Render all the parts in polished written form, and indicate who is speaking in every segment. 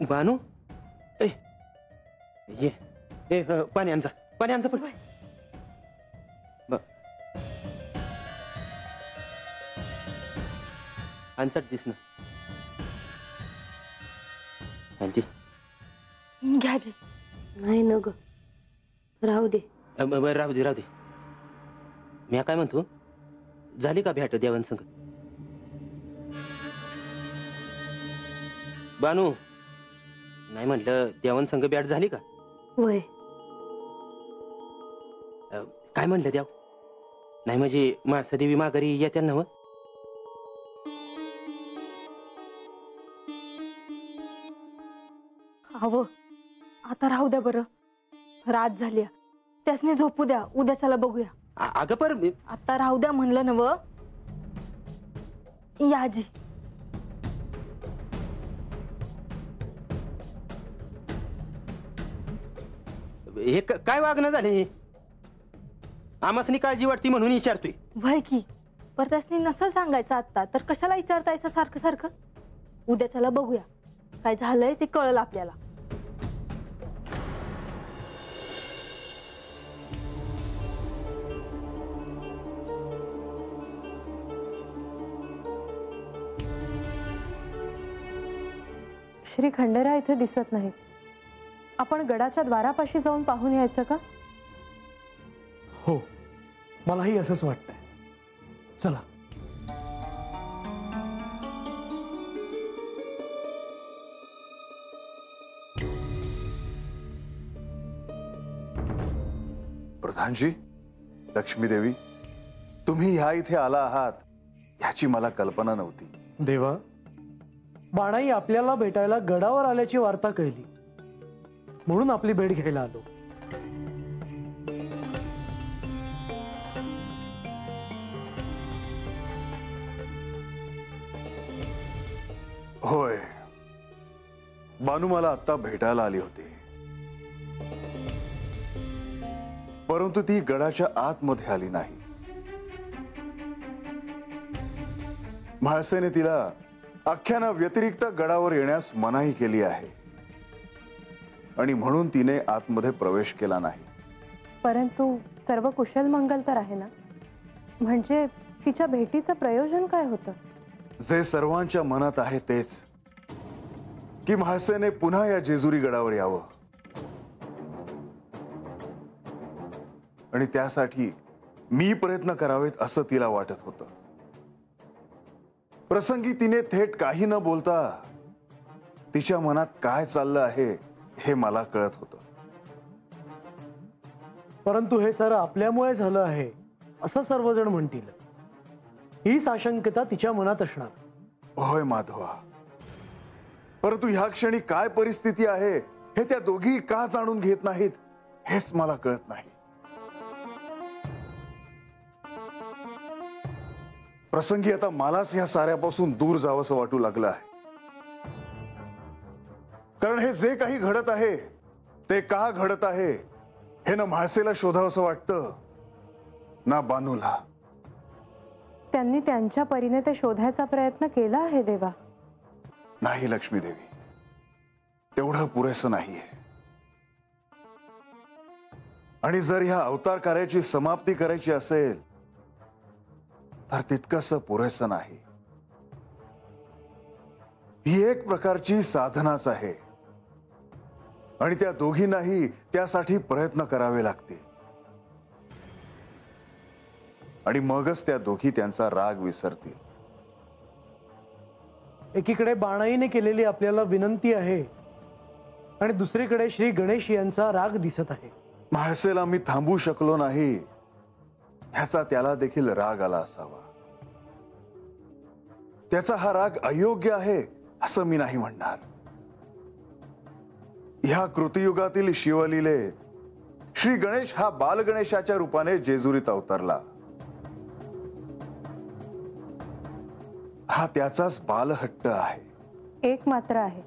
Speaker 1: बानू ए ये ए पाणी आणजा पाणी आणजा पण आणसाट दिस ना आणती
Speaker 2: घ्या जी नाही न ग राहू दे
Speaker 1: राहू दे राहू दे मी काय म्हणतो झाली का भेट देवांसंग बानू नाही म्हटलं देवांसंग भेट झाली का
Speaker 2: वय
Speaker 1: काय म्हणलं देव नाही म्हणजे माणसं देवी माघारी येत्या ना
Speaker 2: हवं आता राहू द्या बरं रात झाली त्यासनी झोपू द्या उद्याच्याला बघूया
Speaker 1: अगं पर
Speaker 2: आता राहू द्या म्हणलं नव या आजी
Speaker 1: हे काय वागणं झाले आमासनी काळजी वाटती म्हणून विचारतोय
Speaker 2: वय की पर त्यासनी नसल सांगायचं आता तर कशाला विचारतायचं सारखं सारखं उद्याच्याला बघूया काय झालंय ते कळलं आपल्याला
Speaker 3: श्री खंडेराव इथे दिसत नाहीत आपण गडाच्या द्वारापाशी जाऊन पाहून यायचं का
Speaker 4: हो मलाही असंच वाटतंय चला
Speaker 5: प्रधानजी लक्ष्मी देवी तुम्ही ह्या इथे आला आहात ह्याची मला कल्पना नव्हती
Speaker 4: देवा बाणाई आपल्याला भेटायला गडावर आल्याची वार्ता कळली म्हणून आपली भेट घ्यायला आलो
Speaker 5: होय बानू मला आता भेटायला आली होती परंतु ती गडाच्या आतमध्ये आली नाही म्हाळसेने तिला अख्ख्याना व्यतिरिक्त गडावर येण्यास मनाई केली आहे आणि म्हणून तिने आतमध्ये प्रवेश केला नाही
Speaker 3: परंतु सर्व कुशल मंगल तर आहे ना म्हणजे तिच्या भेटीचं प्रयोजन काय होतं
Speaker 5: जे सर्वांच्या मनात आहे तेच की म्हाळसेने पुन्हा या जेजुरी गडावर यावं आणि त्यासाठी मी प्रयत्न करावेत असं तिला वाटत होतं प्रसंगी तिने थेट काही न बोलता तिच्या मनात काय चाललं आहे हे मला कळत होतं
Speaker 4: परंतु हे सारं आपल्यामुळे झालं आहे असं सर्वजण म्हणतील ही साशंकता तिच्या मनात असणार
Speaker 5: होय माधवा परंतु ह्या क्षणी काय परिस्थिती आहे हे त्या दोघी का जाणून घेत नाहीत हेच मला कळत नाही प्रसंगी आता मलाच ह्या साऱ्यापासून दूर जावंसं वाटू लागलं आहे कारण हे जे काही घडत आहे ते का घडत आहे हे ना म्हाळसेला शोधावंसं वाटतं ना बानूला
Speaker 3: त्यांनी त्यांच्या परीने ते शोधायचा प्रयत्न केला आहे देवा
Speaker 5: नाही लक्ष्मी देवी तेवढं पुरेसं नाहीये आणि जर ह्या अवतार कार्याची समाप्ती करायची असेल तर तितकंसं पुरेसं नाही ही एक प्रकारची साधनाच आहे आणि त्या दोघींनाही त्यासाठी प्रयत्न करावे लागतील आणि मगच त्या दोघी त्यांचा राग विसरतील
Speaker 4: एकीकडे बाणाईने केलेली आपल्याला विनंती आहे आणि दुसरीकडे श्री गणेश यांचा राग दिसत आहे
Speaker 5: म्हाळसेला मी थांबू शकलो नाही ह्याचा त्याला देखील राग आला असावा त्याचा हा राग अयोग्य आहे असं मी नाही म्हणणार ह्या कृतियुगातील शिवलीलेत श्री गणेश हा बाल गणेशाच्या रूपाने जेजुरीत अवतरला हा त्याचाच बालहट्ट आहे
Speaker 3: एक मात्र आहे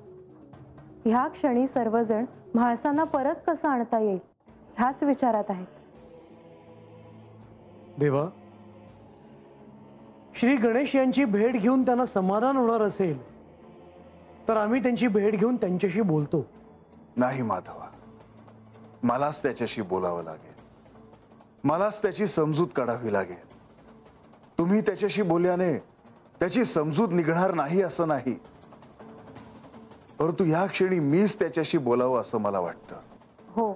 Speaker 3: ह्या क्षणी सर्वजण म्हाळसांना परत कसं आणता येईल ह्याच विचारात आहेत
Speaker 4: देवा श्री गणेश यांची भेट घेऊन त्यांना समाधान होणार असेल तर आम्ही त्यांची भेट घेऊन त्यांच्याशी बोलतो.
Speaker 5: नाही माधवा, मलाच त्याच्याशी बोलावं लागेल. मलाच त्याची समजूत काढावी लागेल. तुम्ही त्याच्याशी बोलल्याने त्याची समजूत निघणार नाही असं नाही, परंतु या क्षणी मीच त्याच्याशी बोलावं असं मला वाटतं.
Speaker 3: हो,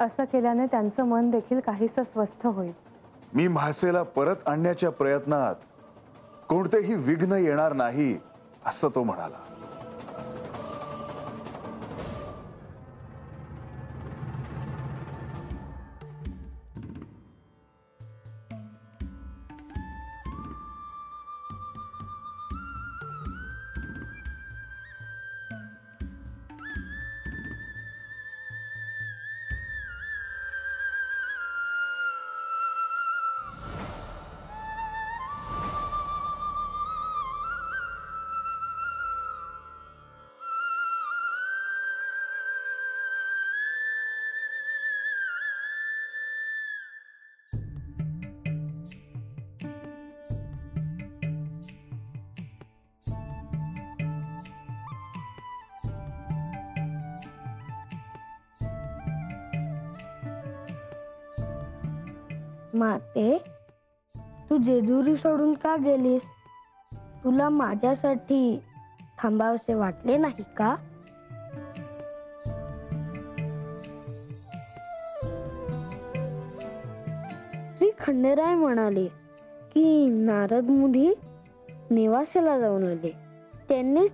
Speaker 3: असं केल्याने त्यांचं मन देखील काहीसं स्वस्थ होईल.
Speaker 5: मी म्हाळसेला परत आणण्याच्या प्रयत्नात कोणतेही विघ्न येणार नाही असं तो म्हणाला.
Speaker 6: माते, तू जेजुरी सोडून का गेलीस? तुला माझ्यासाठी थांबावसे वाटले नाही का? श्री खंडेराय म्हणाले की नारद मुनी नेवासेला जाऊन आले. त्यांनीच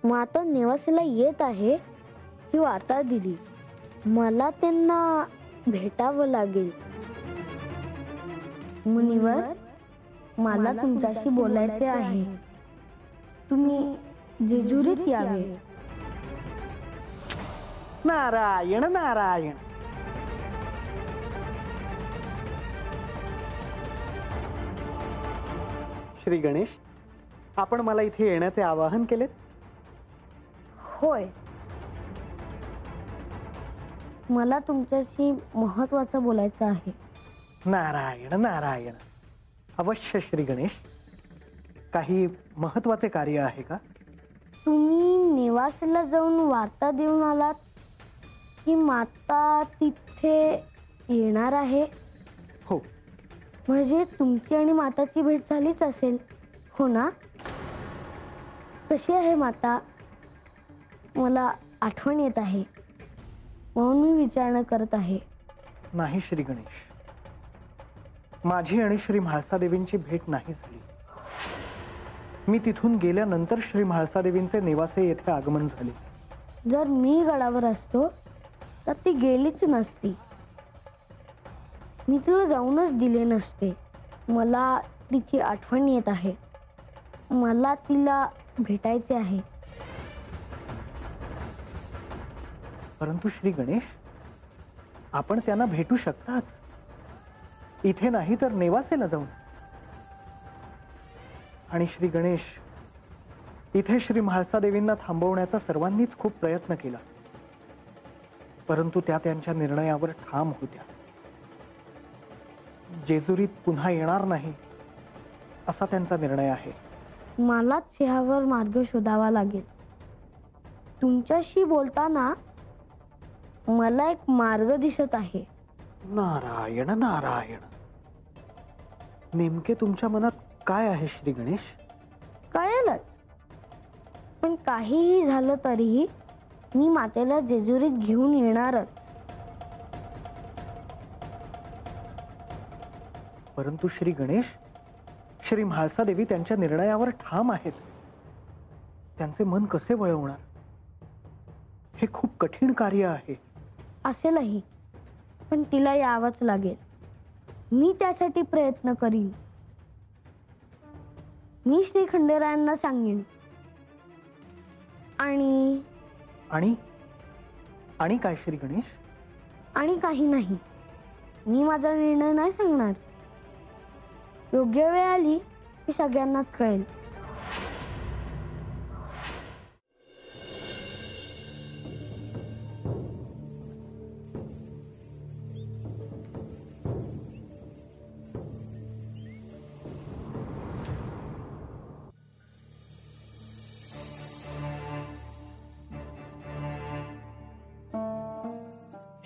Speaker 6: माता नेवासेला येत आहे ही वार्ता दिली. मला त्यांना भेटावं लागेल. मुनिवर, मला तुमच्याशी बोलायचे आहे. तुम्ही जेजुरीत यावे.
Speaker 4: नारायण नारायण. श्री गणेश, आपण मला इथे येण्याचे आवाहन केलेत.
Speaker 6: होय, मला तुमच्याशी महत्वाचं बोलायचं आहे.
Speaker 4: नारायण नारायण. अवश्य श्री गणेश. काही महत्वाचे कार्य आहे का?
Speaker 6: तुम्ही नेवासेला जाऊन वार्ता देऊन आलात की माता तिथे येणार आहे?
Speaker 4: हो.
Speaker 6: म्हणजे तुमची आणि माताची भेट झालीच असेल, हो ना? कशी आहे माता? मला आठवण येत आहे म्हणून मी विचारणा करत आहे.
Speaker 4: नाही श्री गणेश, माझी आणि श्री म्हाळसादेवींची भेट नाही झाली. मी तिथून गेल्यानंतर श्री म्हाळसादेवींचे नेवासे येथे आगमन झाले.
Speaker 6: जर मी गडावर असतो तर ती गेलीच नसती. मी तिला जाऊनच दिले नसते. मला तिची आठवण येत आहे. मला तिला भेटायचे आहे.
Speaker 4: परंतु श्री गणेश, आपण त्यांना भेटू शकताच. इथे नाही तर नेवासेला जाऊन. आणि श्री गणेश, इथे श्री म्हाळसादेवींना थांबवण्याचा सर्वांनीच खूप प्रयत्न केला, परंतु त्या त्यांच्या निर्णयावर ठाम होत्या. जेजुरीत पुन्हा येणार नाही असा त्यांचा निर्णय आहे.
Speaker 6: मलाच ह्यावर मार्ग शोधावा लागेल. तुमच्याशी बोलताना मला एक मार्ग दिसत आहे.
Speaker 4: नारायण नारायण. नेमके तुमच्या मनात काय आहे श्री गणेश?
Speaker 6: कळेलच, पण काहीही झालं तरीही मी मातेला जेजुरीत घेऊन येणारच.
Speaker 4: परंतु श्री गणेश, श्री म्हाळसादेवी त्यांच्या निर्णयावर ठाम आहेत. त्यांचे मन कसे वळवणार? हे खूप कठीण कार्य आहे.
Speaker 6: असेलही, पण तिला यावंच लागेल. मी त्यासाठी प्रयत्न करीन. मी श्री खंडेरायांना सांगेन. आणि
Speaker 4: आणि आणि काय श्री गणेश?
Speaker 6: आणि काही नाही. मी माझा निर्णय नाही सांगणार. योग्य वेळ आली की सगळ्यांनाच कळेल.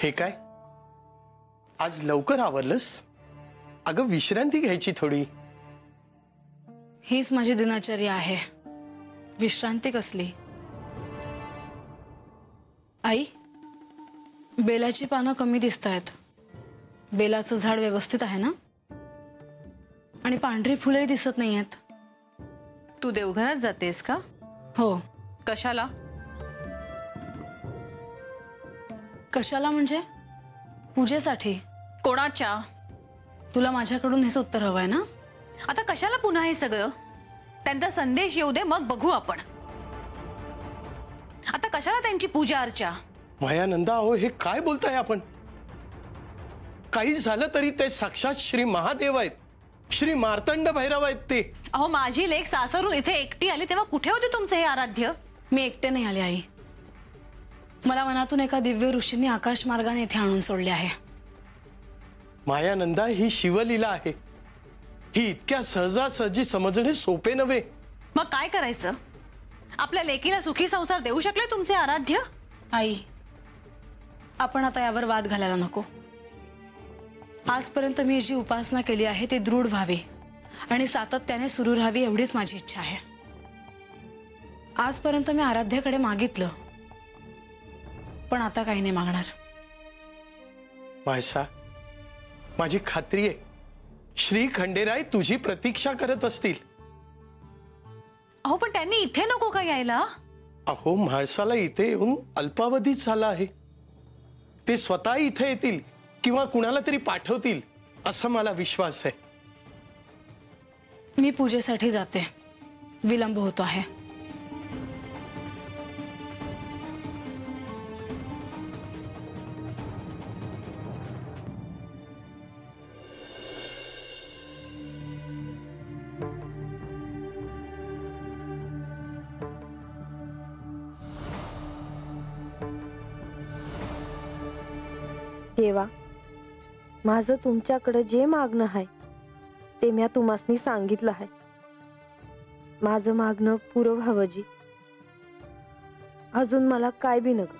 Speaker 7: हे काय, आज लवकर आवरलंस? अगं विश्रांती घ्यायची थोडी.
Speaker 8: हीच माझी दिनचर्या आहे. विश्रांती कसली? आई, बेलाची पानं कमी दिसतायत. बेलाचं झाड व्यवस्थित आहे ना? आणि पांढरी फुलंही दिसत नाहीयेत.
Speaker 9: तू देवघरात जातेस का?
Speaker 8: हो.
Speaker 9: कशाला?
Speaker 8: कशाला म्हणजे? पूजेसाठी.
Speaker 9: कोणाच्या?
Speaker 8: तुला माझ्याकडून हेच उत्तर हवंय ना?
Speaker 9: आता कशाला पुन्हा हे सगळं? त्यांचा संदेश येऊ दे, मग बघू आपण. आता कशाला त्यांची पूजा अर्चा?
Speaker 7: मायानंदा, अहो हे काय बोलताय आपण? काही झालं तरी ते साक्षात श्री महादेव आहेत. श्री मार्तंड भैरव आहेत ते.
Speaker 9: अहो, माझी लेक सासरून इथे एकटी आली तेव्हा कुठे होते तुमचे हे आराध्य?
Speaker 8: मी एकटे नाही आले आई. मला मनातून एका दिव्य ऋषींनी आकाश मार्गाने इथे आणून सोडले आहे.
Speaker 7: मायानंदा, ही शिवलीला आहे. ही इतक्या सहजासहजी समजणे सोपे नव्हे.
Speaker 9: मग काय करायचं? आपल्या लेकीला सुखी संसार देऊ शकले तुमचे आराध्य?
Speaker 8: आई, आपण आता यावर वाद घालायला नको. आजपर्यंत मी जी उपासना केली आहे ती दृढ व्हावी आणि सातत्याने सुरू राहावी एवढीच माझी इच्छा आहे. आजपर्यंत मी आराध्याकडे मागितलं, पण आता काही नाही मागणार.
Speaker 7: मायसा, माझी खात्री आहे श्री खंडेराय तुझी प्रतीक्षा करत असतील.
Speaker 9: अहो, पण त्यांनी इथे नको का यायला?
Speaker 7: अहो, म्हाळसाला इथे येऊन अल्पावधीच झाला आहे. ते स्वतः इथे येतील किंवा कुणाला तरी पाठवतील असा मला विश्वास आहे.
Speaker 8: मी पूजेसाठी जाते. विलंब होतो आहे.
Speaker 2: देवा, माझं तुमच्याकडे जे मागणं आहे ते मी तुम्हासनी सांगितलं आहे. माझं मागणं पुरं व्हावं जी. अजून मला काय बी नको.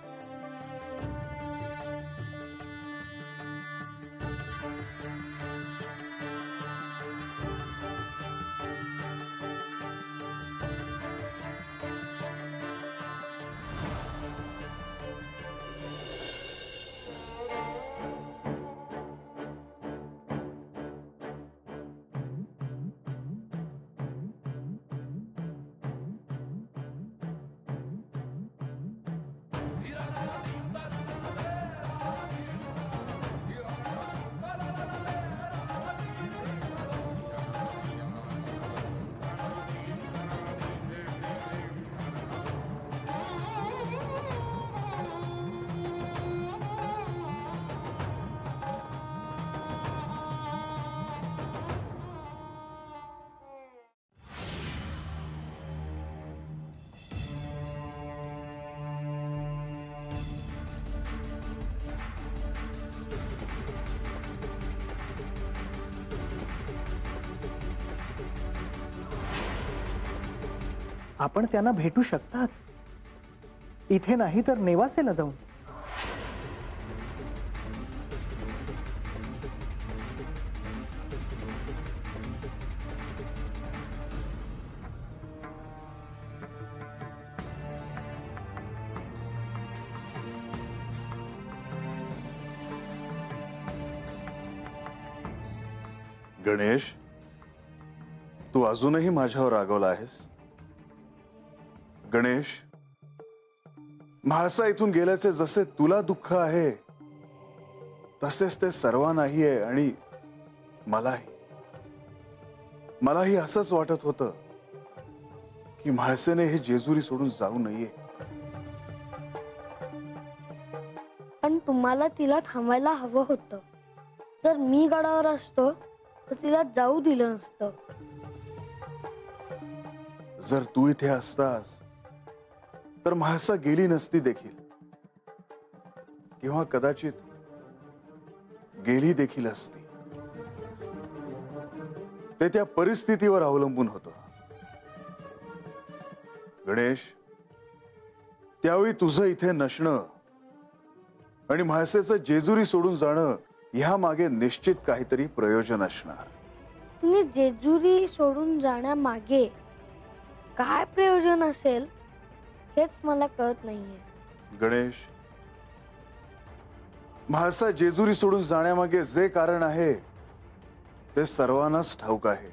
Speaker 4: आपण त्यांना भेटू शकताच. इथे नाही तर नेवासेला जाऊन.
Speaker 5: गणेश, तू अजूनही माझ्यावर रागवला आहेस? गणेश, म्हाळसा इथून गेल्याचे जसे तुला दुःख आहे तसेच ते सर्वांनाही आहे. आणि मलाही असंच वाटत होतं की म्हाळसेने हे जेजुरी सोडून जाऊ नये.
Speaker 6: पण तुम्हाला तिला थांबायला हवं होतं. जर मी गडावर असतो तर तिला जाऊ दिलं नसतं.
Speaker 5: जर तू इथे असतास तर म्हाळसा गेली नसती देखील, किंवा कदाचित गेली देखील असती. ते त्या परिस्थितीवर अवलंबून होतं. गणेश, त्यावेळी तुझं इथे नसणं आणि म्हाळसेचं जेजुरी सोडून जाणं ह्या मागे निश्चित काहीतरी प्रयोजन असणार.
Speaker 6: तुम्ही जेजुरी सोडून जाण्यामागे काय प्रयोजन असेल हेच मला कळत नाहीये.
Speaker 5: गणेश, म्हाळसा जेजुरी सोडून जाण्यामागे जे कारण आहे ते सर्वांनाच ठाऊक आहे,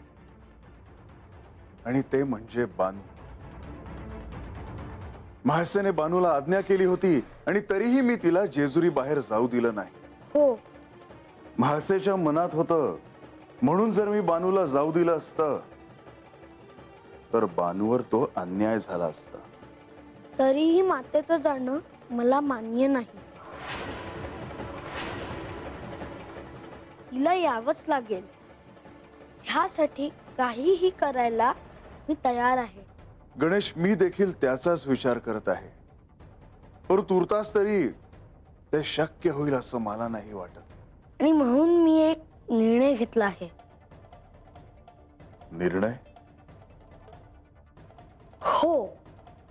Speaker 5: आणि ते म्हणजे बानू. म्हाळसेने बानूला आज्ञा केली होती आणि तरीही मी तिला जेजुरी बाहेर जाऊ दिलं नाही.
Speaker 6: हो,
Speaker 5: म्हाळसेच्या मनात होतं म्हणून जर मी बानूला जाऊ दिलं असतं तर बानूवर तो अन्याय झाला असता.
Speaker 6: तरीही मातेचं जाणं मला मान्य नाही. तिला यावंच लागेल. ह्यासाठी काहीही करायला मी तयार आहे.
Speaker 5: गणेश, मी देखील त्याचाच विचार करत आहे, पण तुर्तास तरी ते शक्य होईल असं मला नाही वाटत.
Speaker 6: आणि म्हणून मी एक निर्णय घेतला आहे.
Speaker 5: निर्णय?
Speaker 6: हो,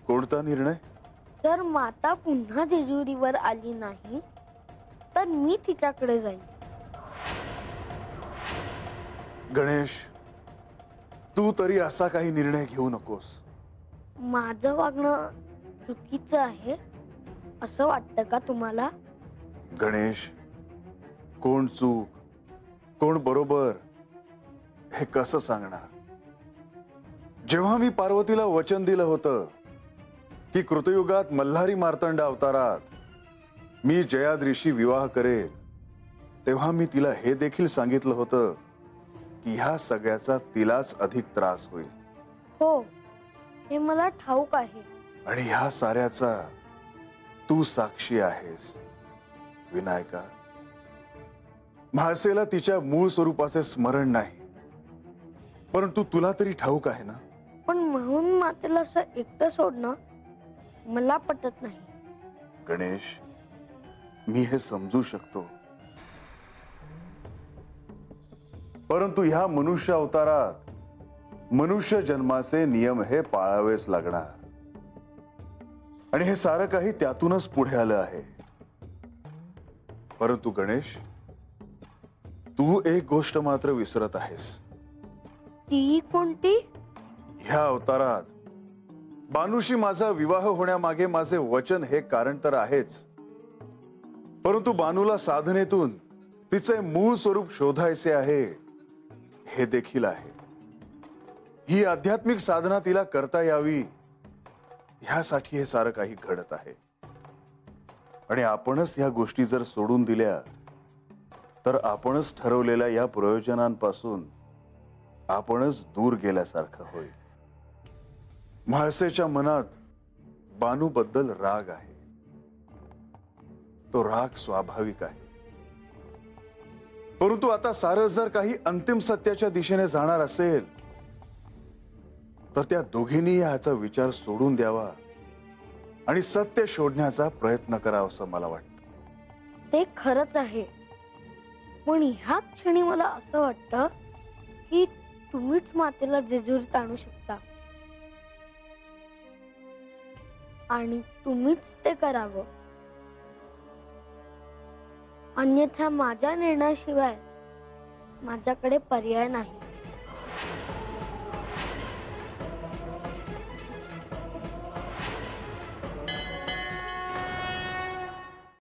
Speaker 5: कोणता निर्णय?
Speaker 6: जर माता पुन्हा जेजुरीवर आली नाही तर मी तिच्याकडे जाईन.
Speaker 5: गणेश, तू तरी असा काही निर्णय घेऊ नकोस.
Speaker 6: माझं वागणं चुकीचं आहे असं वाटतं का तुम्हाला?
Speaker 5: गणेश, कोण चूक कोण बरोबर हे कसं सांगणार? जेव्हा मी पार्वतीला वचन दिलं होतं की कृतयुगात मल्हारी मार्तंड अवतारात मी जयाद्रीशी विवाह करेन, तेव्हा मी तिला हे देखील सांगितलं होतं की ह्या सगळ्याचा तिलाच अधिक त्रास होईल.
Speaker 6: हो, हे मला ठाऊक आहे.
Speaker 5: आणि ह्या साऱ्याचा तू साक्षी आहेस विनायका. म्हाळसेला तिच्या मूळ स्वरूपाचे स्मरण नाही, परंतु तुला तरी ठाऊक आहे ना.
Speaker 6: पण म्हणून मातेला असं एकटं सोडणं मला पटत नाही.
Speaker 5: गणेश, मी हे समजू शकतो, परंतु ह्या मनुष्य अवतारात मनुष्य जन्माचे नियम हे पाळावेच लागणार, आणि हे सारं काही त्यातूनच पुढे आलं आहे. परंतु गणेश, तू एक गोष्ट मात्र विसरत आहेस.
Speaker 6: ती कोणती?
Speaker 5: ह्या अवतारात बानूशी माझा विवाह होण्यामागे माझे वचन हे कारण तर आहेच, परंतु बानूला साधनेतून तिचे मूळ स्वरूप शोधायचे आहे हे देखील आहे. ही आध्यात्मिक साधना तिला करता यावी ह्यासाठी हे सारं काही घडत आहे. आणि आपणच ह्या गोष्टी जर सोडून दिल्या तर आपणच ठरवलेल्या या प्रयोजनांपासून आपणच दूर गेल्यासारखं होईल. म्हाळसेच्या मनात बानूबद्दल राग आहे. तो राग स्वाभाविक आहे, परंतु आता सारं जर काही अंतिम सत्याच्या दिशेने जाणार असेल तर त्या दोघींनी ह्याचा विचार सोडून द्यावा आणि सत्य शोधण्याचा प्रयत्न करावा असं मला वाटतं.
Speaker 6: ते खरंच आहे, पण ह्या क्षणी मला असं वाटतं की तुम्हीच मातेला जेजुरीत आणू शकता आणि तुम्हीच ते करावं. अन्यथा माझ्या निर्णयाशिवाय माझ्याकडे पर्याय नाही.